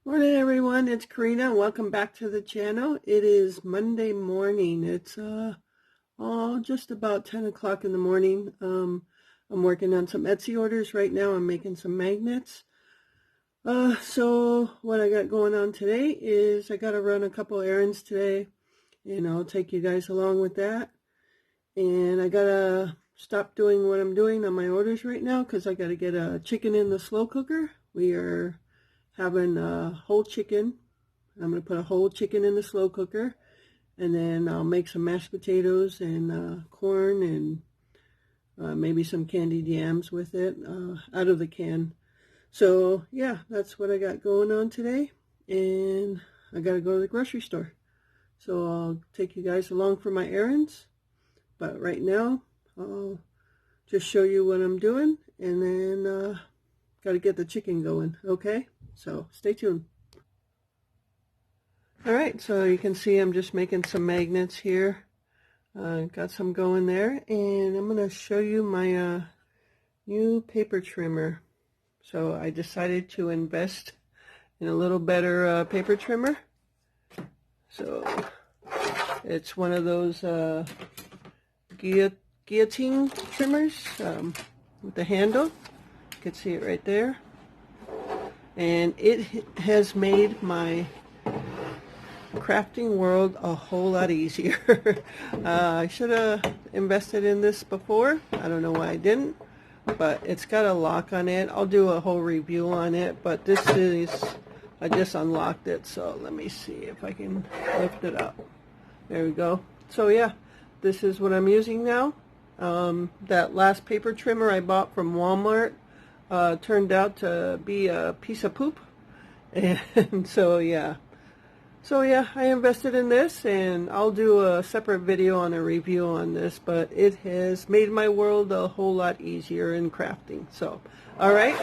Morning everyone, it's Corinna. Welcome back to the channel. It is Monday morning. It's just about 10 o'clock in the morning. I'm working on some Etsy orders right now. I'm making some magnets. So what I got going on today is I got to run a couple errands today, and I'll take you guys along with that. And I got to stop doing what I'm doing on my orders right now because I got to get a chicken in the slow cooker. We are having a whole chicken. I'm going to put a whole chicken in the slow cooker, and then I'll make some mashed potatoes and corn and maybe some candied yams with it out of the can. So yeah, that's what I got going on today, and I got to go to the grocery store. So I'll take you guys along for my errands, but right now I'll just show you what I'm doing, and then got to get the chicken going, okay? So stay tuned. All right, so you can see I'm just making some magnets here. Got some going there, and I'm going to show you my new paper trimmer. So I decided to invest in a little better paper trimmer. So it's one of those guillotine trimmers with the handle. You can see it right there. And it has made my crafting world a whole lot easier. I should have invested in this before. I don't know why I didn't, but it's got a lock on it. I'll do a whole review on it, but this is, I just unlocked it, so let me see if I can lift it up. There we go. So yeah, this is what I'm using now. That last paper trimmer I bought from Walmart turned out to be a piece of poop, and so yeah, I invested in this, and I'll do a separate video on a review on this, but it has made my world a whole lot easier in crafting. So all right,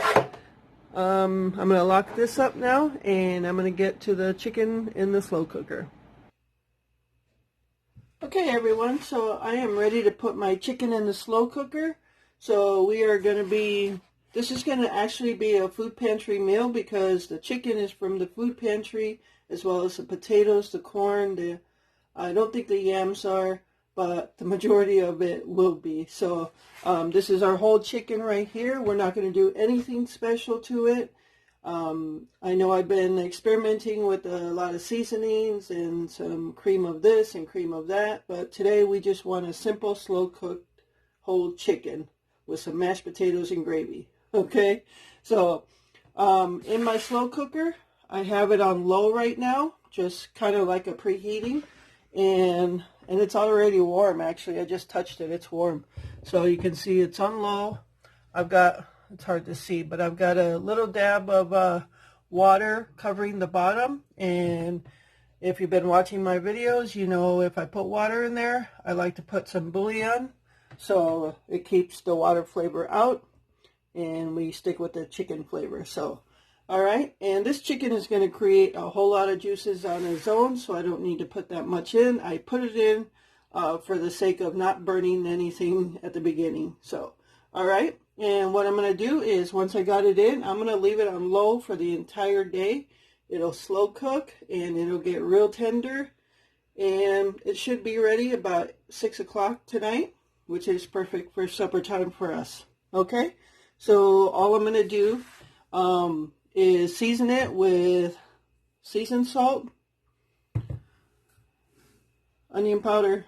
I'm gonna lock this up now, and I'm gonna get to the chicken in the slow cooker. Okay everyone, so I am ready to put my chicken in the slow cooker. So we are going to be, this is going to actually be a food pantry meal because the chicken is from the food pantry, as well as the potatoes, the corn, I don't think the yams are, but the majority of it will be. So this is our whole chicken right here. We're not going to do anything special to it. I know I've been experimenting with a lot of seasonings and some cream of this and cream of that, but today we just want a simple slow cooked whole chicken with some mashed potatoes and gravy. Okay, so in my slow cooker, I have it on low right now, just kind of like a preheating, and it's already warm. Actually, I just touched it, it's warm. So you can see it's on low. I've got, it's hard to see, but I've got a little dab of water covering the bottom, and if you've been watching my videos, you know if I put water in there, I like to put some bouillon, so it keeps the water flavor out, and we stick with the chicken flavor. So, all right, and this chicken is going to create a whole lot of juices on its own, so I don't need to put that much in. I put it in for the sake of not burning anything at the beginning. So, all right. And what I'm going to do is, once I got it in, I'm going to leave it on low for the entire day. It'll slow cook, and it'll get real tender. And it should be ready about 6 o'clock tonight, which is perfect for supper time for us. Okay? So all I'm going to do is season it with seasoned salt, onion powder,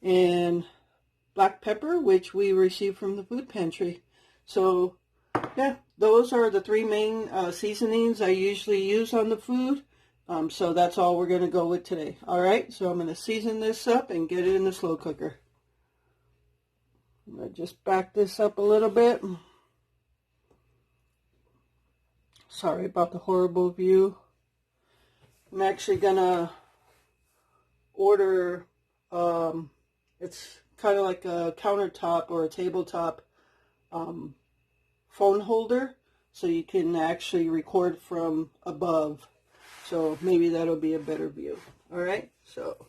and black pepper, which we received from the food pantry. So yeah, those are the three main seasonings I usually use on the food. So that's all we're going to go with today. All right, so I'm going to season this up and get it in the slow cooker. I'm going to just back this up a little bit. Sorry about the horrible view. I'm actually going to order, it's kind of like a countertop or a tabletop phone holder, so you can actually record from above. So maybe that'll be a better view. All right, so,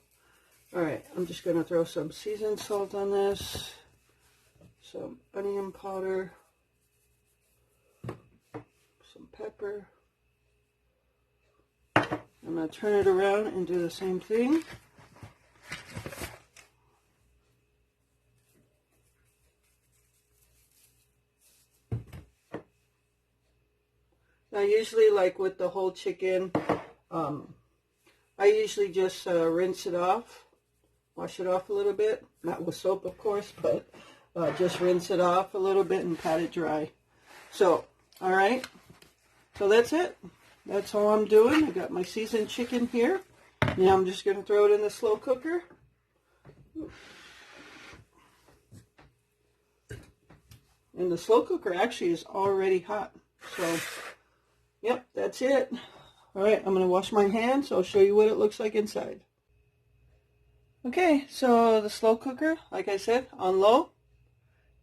all right, I'm just going to throw some seasoned salt on this, some onion powder, some pepper, I'm going to turn it around and do the same thing. Now usually, like with the whole chicken, I usually just rinse it off, wash it off a little bit, not with soap of course, but just rinse it off a little bit and pat it dry. So, alright, so that's it. That's all I'm doing. I got my seasoned chicken here. Now I'm just going to throw it in the slow cooker. And the slow cooker actually is already hot. So, yep, that's it. Alright, I'm going to wash my hands. I'll show you what it looks like inside. Okay, so the slow cooker, like I said, on low.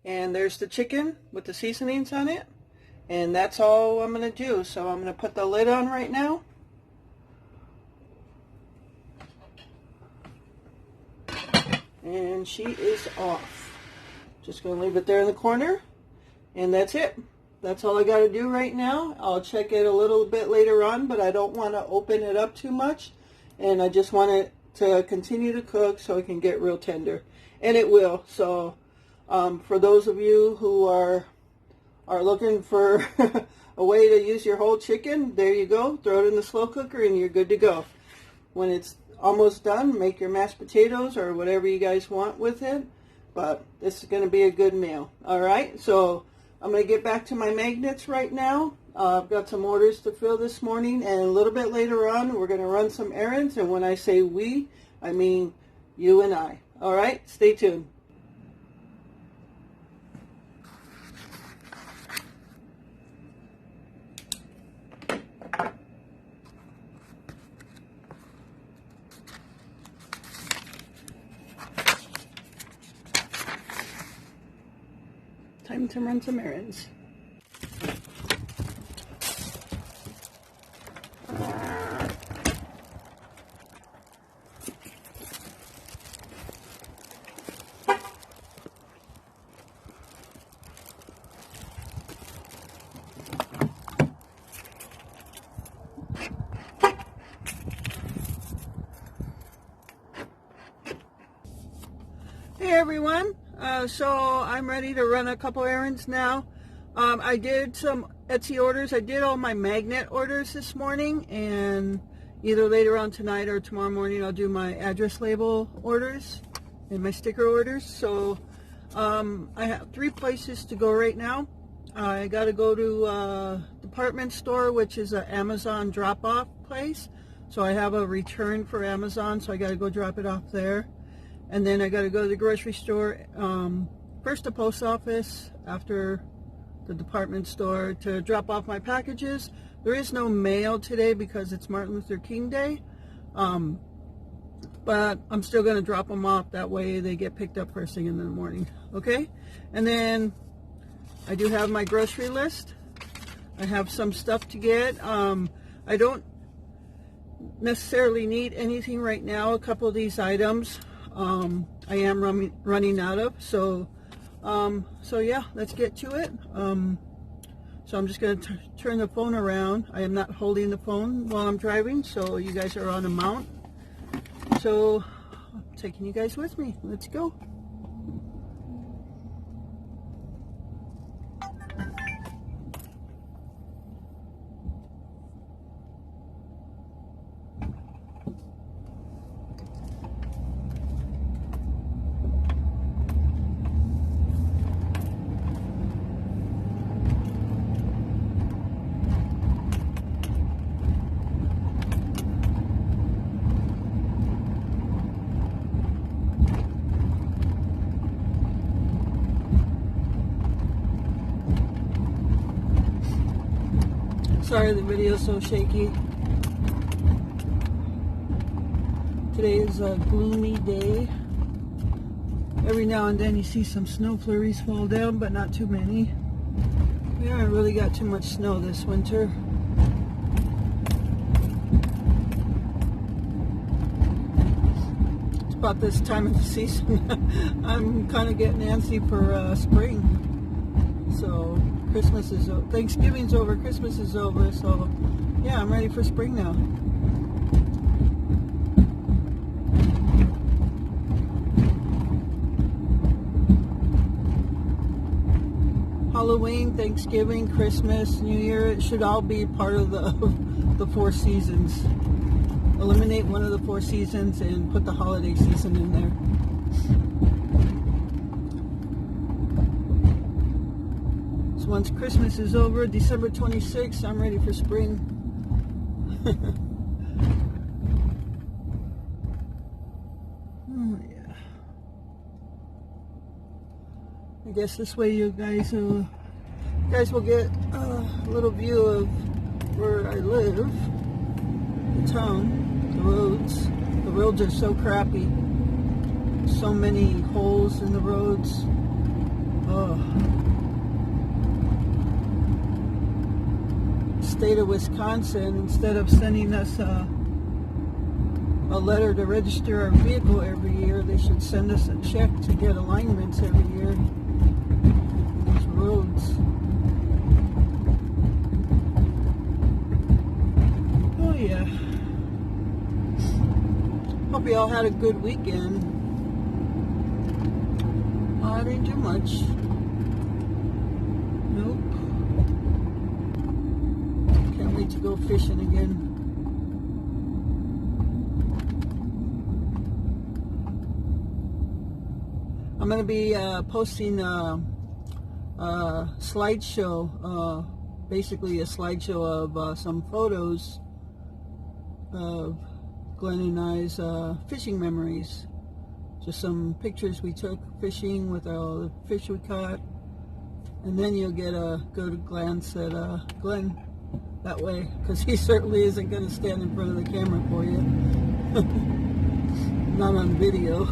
And there's the chicken with the seasonings on it. And that's all I'm going to do. So I'm going to put the lid on right now. And she is off. Just going to leave it there in the corner. And that's it. That's all I got to do right now. I'll check it a little bit later on, but I don't want to open it up too much. And I just want it to continue to cook so it can get real tender. And it will. So for those of you who are looking for a way to use your whole chicken, there you go. Throw it in the slow cooker and you're good to go. When it's almost done, make your mashed potatoes or whatever you guys want with it. But this is going to be a good meal. All right, so I'm going to get back to my magnets right now. I've got some orders to fill this morning, and a little bit later on, we're going to run some errands. And when I say we, I mean you and I. All right, stay tuned. Time to run some errands. Hey everyone, so I'm ready to run a couple errands now. I did some Etsy orders. I did all my magnet orders this morning, and either later on tonight or tomorrow morning I'll do my address label orders and my sticker orders. So I have 3 places to go right now. I got to go to a department store, which is an Amazon drop-off place. So I have a return for Amazon, so I got to go drop it off there. And then I got to go to the grocery store, first the post office, after the department store, to drop off my packages. There is no mail today because it's Martin Luther King Day, but I'm still going to drop them off. That way they get picked up first thing in the morning, okay? And then I do have my grocery list. I have some stuff to get. I don't necessarily need anything right now. A couple of these items I am running out of, so yeah, let's get to it. So I'm just going to turn the phone around. I am not holding the phone while I'm driving, so you guys are on a mount. So I'm taking you guys with me. Let's go. Sorry the video's so shaky. Today is a gloomy day. Every now and then you see some snow flurries fall down, but not too many. We haven't really got too much snow this winter. It's about this time of the season. I'm kind of getting antsy for spring. So Christmas is over, Thanksgiving's over, Christmas is over, so yeah, I'm ready for spring now. Halloween, Thanksgiving, Christmas, New Year. It should all be part of the 4 seasons. Eliminate one of the 4 seasons and put the holiday season in there. So once Christmas is over, December 26th, I'm ready for spring. Oh yeah. I guess this way you guys will get a little view of where I live, the town. The roads are so crappy. So many holes in the roads. Oh. State of Wisconsin, instead of sending us a letter to register our vehicle every year, they should send us a check to get alignments every year. These roads. Oh yeah. Hope you all had a good weekend. I didn't do much. Nope. Can't wait to go fishing again. I'm going to be posting a slideshow, basically a slideshow of some photos of Glenn and I's fishing memories. Just some pictures we took fishing with all the fish we caught, and then you'll get a good glance at Glenn that way, because he certainly isn't going to stand in front of the camera for you. Not on video.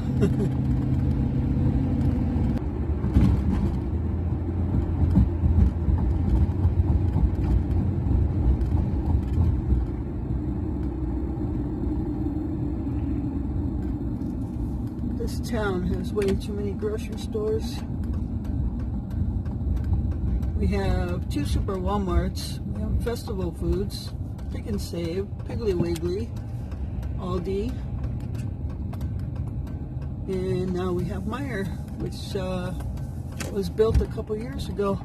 This town has way too many grocery stores. We have 2 super Walmarts. We have Festival Foods, Pick and Save, Piggly Wiggly, Aldi, and now we have Meijer, which was built a couple years ago.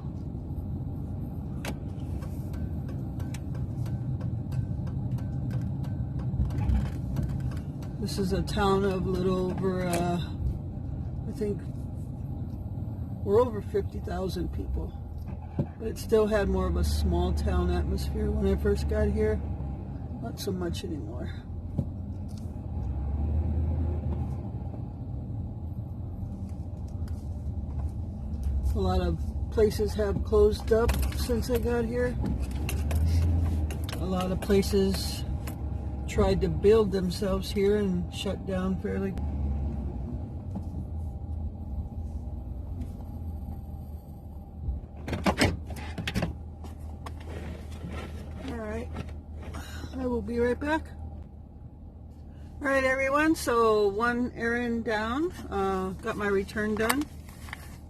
This is a town of a little over, I think, we're over 50,000 people. But it still had more of a small town atmosphere when I first got here. Not so much anymore. A lot of places have closed up since I got here. A lot of places tried to build themselves here and shut down fairly. Alright, I will be right back. Alright everyone, so one errand down, got my return done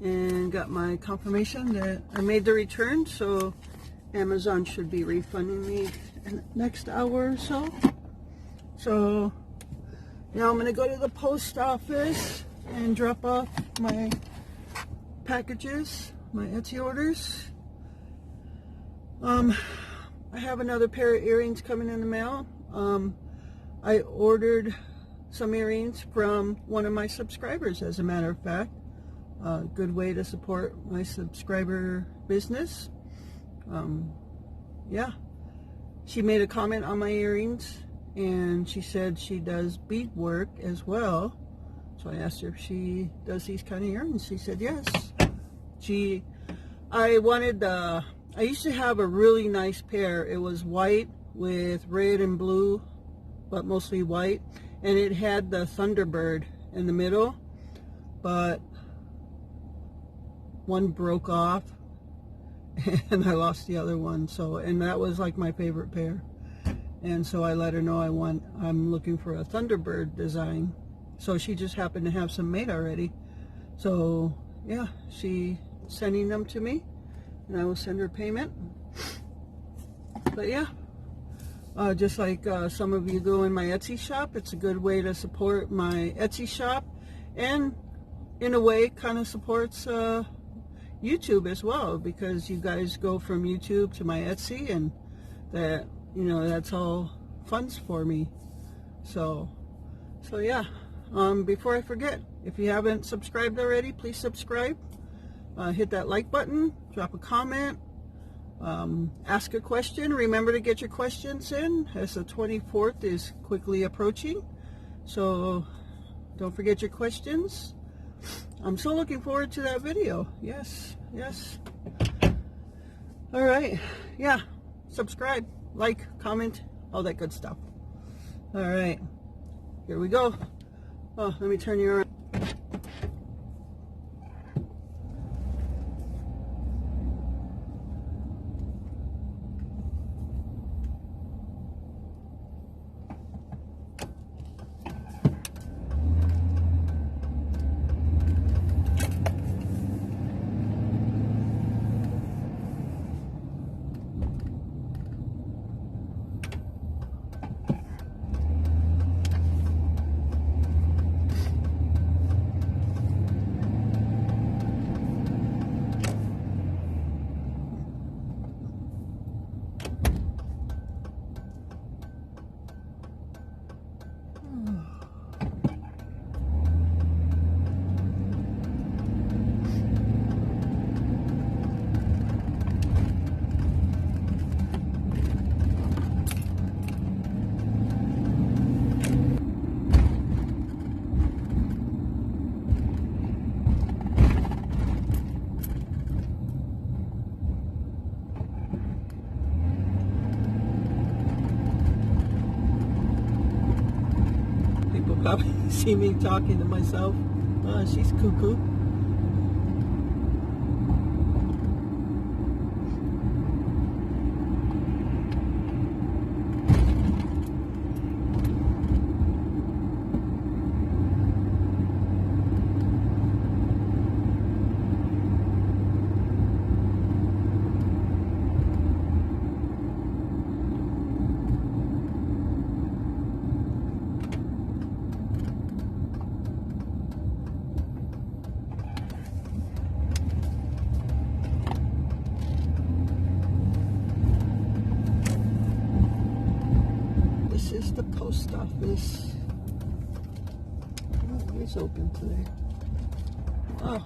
and got my confirmation that I made the return, so Amazon should be refunding me in the next hour or so. So now I'm going to go to the post office and drop off my packages, my Etsy orders. I have another pair of earrings coming in the mail. I ordered some earrings from one of my subscribers, as a matter of fact. A good way to support my subscriber business. Yeah, she made a comment on my earrings, and she said she does beadwork as well. So I asked her if she does these kind of earrings. She said yes. I used to have a really nice pair. It was white with red and blue, but mostly white, and it had the Thunderbird in the middle, but one broke off and I lost the other one. So, and that was like my favorite pair. And so I let her know I'm looking for a Thunderbird design. So she just happened to have some made already. So yeah, she sending them to me, and I will send her payment. But yeah, just like some of you go in my Etsy shop, it's a good way to support my Etsy shop, and in a way kind of supports YouTube as well, because you guys go from YouTube to my Etsy, and that, you know, that's all funds for me. So yeah. Before I forget, if you haven't subscribed already, please subscribe. Hit that like button, drop a comment, ask a question. Remember to get your questions in, as the 24th is quickly approaching. So don't forget your questions. I'm so looking forward to that video. Yes. All right. Yeah. Subscribe, like, comment, all that good stuff. All right. Here we go. Oh, let me turn you around. Probably see me talking to myself. She's cuckoo. This is the post office. Oh, it's open today. Oh,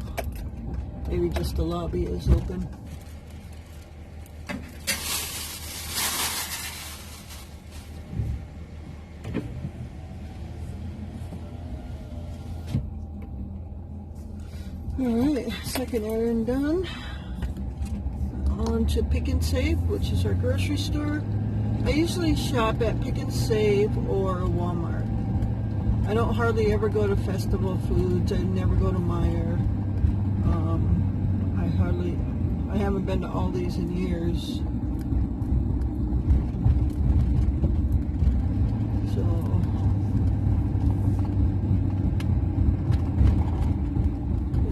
maybe just the lobby is open. Alright, second errand done. On to Pick and Save, which is our grocery store. I usually shop at Pick and Save or Walmart. I don't hardly ever go to Festival Foods. I never go to Meijer. I haven't been to Aldi's in years. So,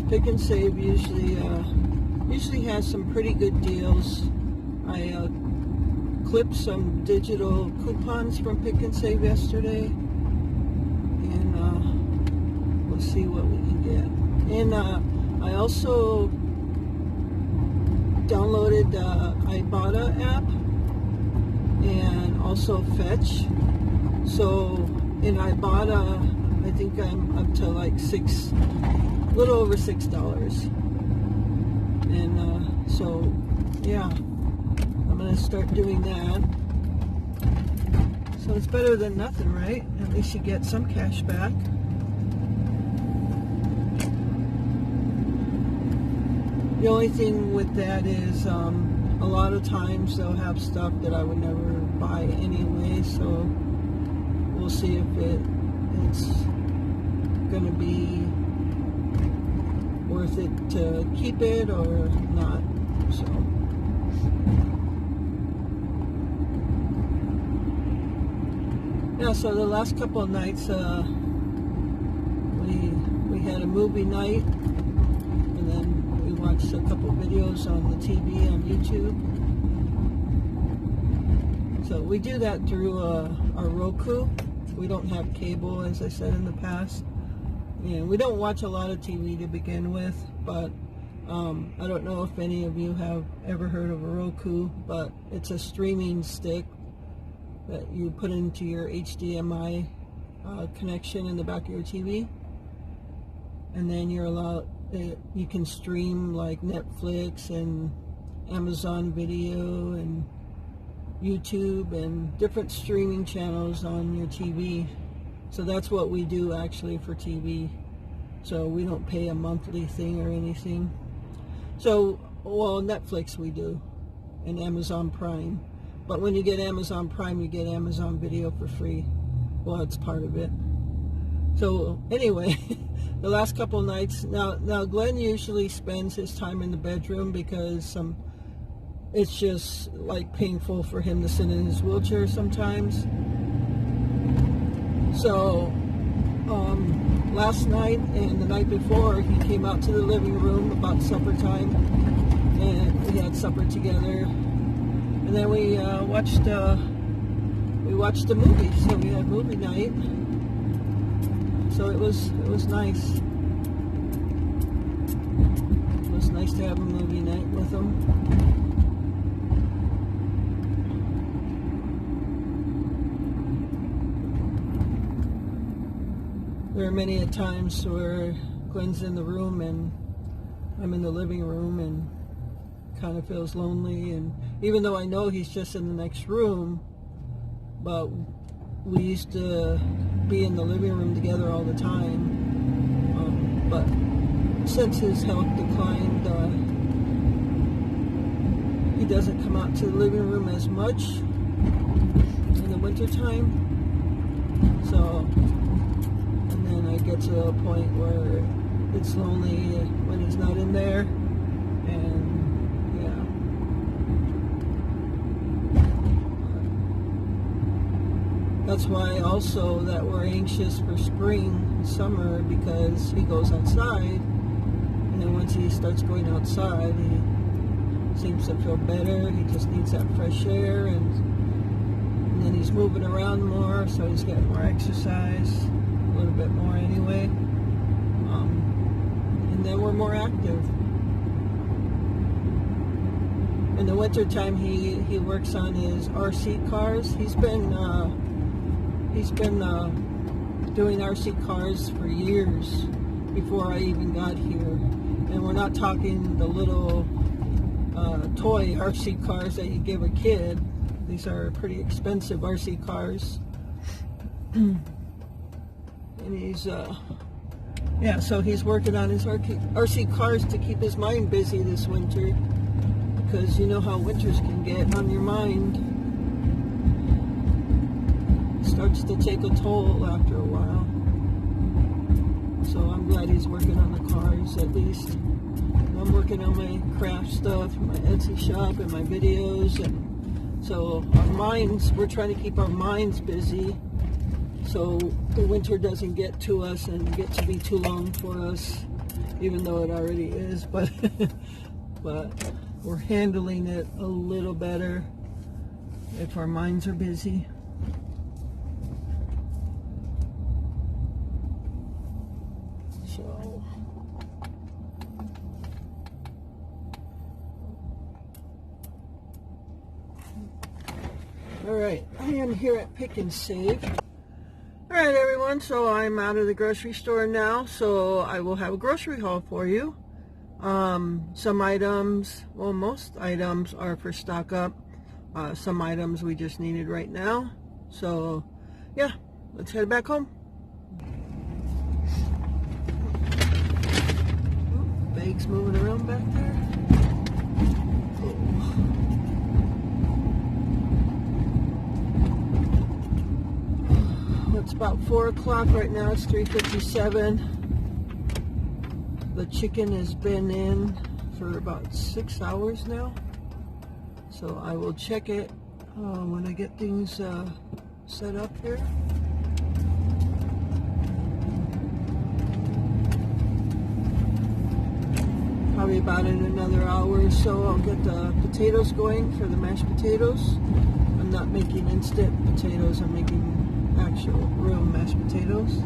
Pick and Save usually has some pretty good deals. I clipped some digital coupons from Pick and Save yesterday, and we'll see what we can get. And I also downloaded the Ibotta app and also Fetch. So in Ibotta, I think I'm up to like a little over $6. And so yeah, I'm gonna start doing that. So it's better than nothing, right? At least you get some cash back. The only thing with that is a lot of times they'll have stuff that I would never buy anyway, so we'll see if it's going to be worth it to keep it or not. So yeah, so the last couple of nights we had a movie night, and then we watched a couple videos on the TV on YouTube. So we do that through our Roku. We don't have cable, as I said in the past. And we don't watch a lot of TV to begin with, but I don't know if any of you have ever heard of a Roku, but it's a streaming stick that you put into your HDMI connection in the back of your TV, and then you can stream like Netflix and Amazon Video and YouTube and different streaming channels on your TV. So that's what we do actually for TV. So we don't pay a monthly thing or anything. So, well, Netflix we do, and Amazon Prime. But when you get Amazon Prime, you get Amazon Video for free. Well, it's part of it. So anyway, the last couple of nights, now Glenn usually spends his time in the bedroom because it's just like painful for him to sit in his wheelchair sometimes. So last night and the night before, he came out to the living room about supper time, and we had supper together, and then we watched a movie. So we had movie night. So it was nice. It was nice to have a movie night with him. There are many times where Glenn's in the room and I'm in the living room and kind of feels lonely, and even though I know he's just in the next room, but we used to be in the living room together all the time, but since his health declined, he doesn't come out to the living room as much in the winter time. So, and then I get to a point where it's lonely when he's not in there, and that's why also that we're anxious for spring and summer, because he goes outside, and then once he starts going outside, he seems to feel better. He just needs that fresh air, and then he's moving around more, so he's getting more exercise, a little bit more anyway, and then we're more active. In the winter time, he works on his RC cars. He's been doing RC cars for years before I even got here. And we're not talking the little toy RC cars that you give a kid. These are pretty expensive RC cars. And he's, so he's working on his RC cars to keep his mind busy this winter, because you know how winters can get on your mind. Starts to take a toll after a while. So I'm glad he's working on the cars at least. And I'm working on my craft stuff, my Etsy shop, and my videos. And so we're trying to keep our minds busy so the winter doesn't get to us and get to be too long for us, even though it already is. But we're handling it a little better if our minds are busy. So, all right, I am here at Pick and Save. All right, everyone, so I'm out of the grocery store now, so I will have a grocery haul for you. Some items, well, most items are for stock up. Some items we just needed right now. So, yeah, let's head back home. Bags moving around back there. It's about 4 o'clock right now. It's 3:57. The chicken has been in for about 6 hours now. So I will check it when I get things set up here. Probably about in another hour or so I'll get the potatoes going for the mashed potatoes. I'm not making instant potatoes, I'm making actual real mashed potatoes.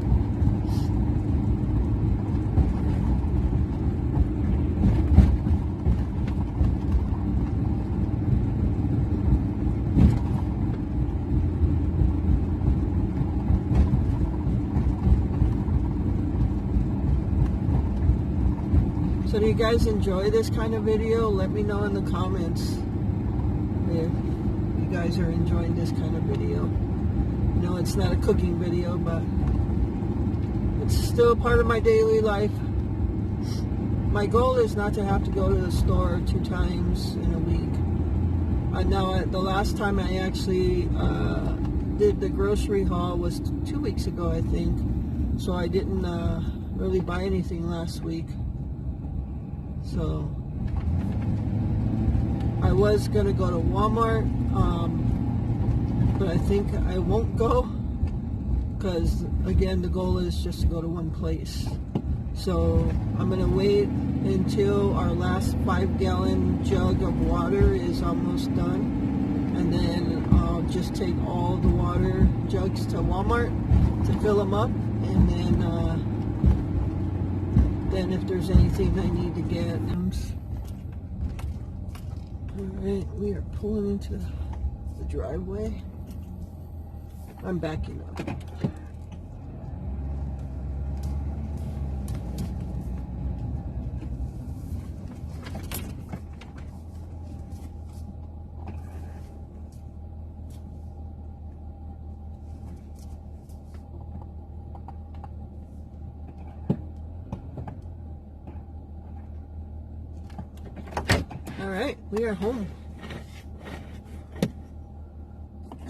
So do you guys enjoy this kind of video? Let me know in the comments if you guys are enjoying this kind of video. No, it's not a cooking video, but it's still a part of my daily life. My goal is not to have to go to the store 2 times in a week. Now, the last time I actually did the grocery haul was 2 weeks ago, I think. So I didn't really buy anything last week. So I was going to go to Walmart, but I think I won't go because, again, the goal is just to go to one place. So I'm going to wait until our last 5-gallon jug of water is almost done, and then I'll just take all the water jugs to Walmart to fill them up, and then if there's anything I need to get. Alright, we are pulling into the driveway. I'm backing up. Alright, we are home.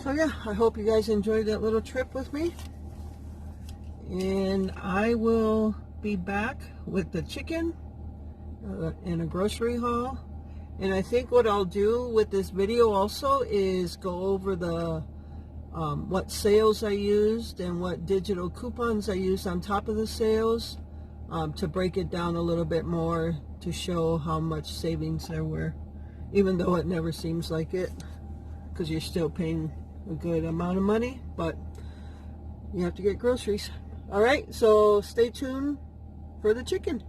So yeah, I hope you guys enjoyed that little trip with me. And I will be back with the chicken and a grocery haul. And I think what I'll do with this video also is go over the what sales I used and what digital coupons I used on top of the sales, to break it down a little bit more to show how much savings there were, even though it never seems like it, because you're still paying a good amount of money, but you have to get groceries. All right, so stay tuned for the chicken.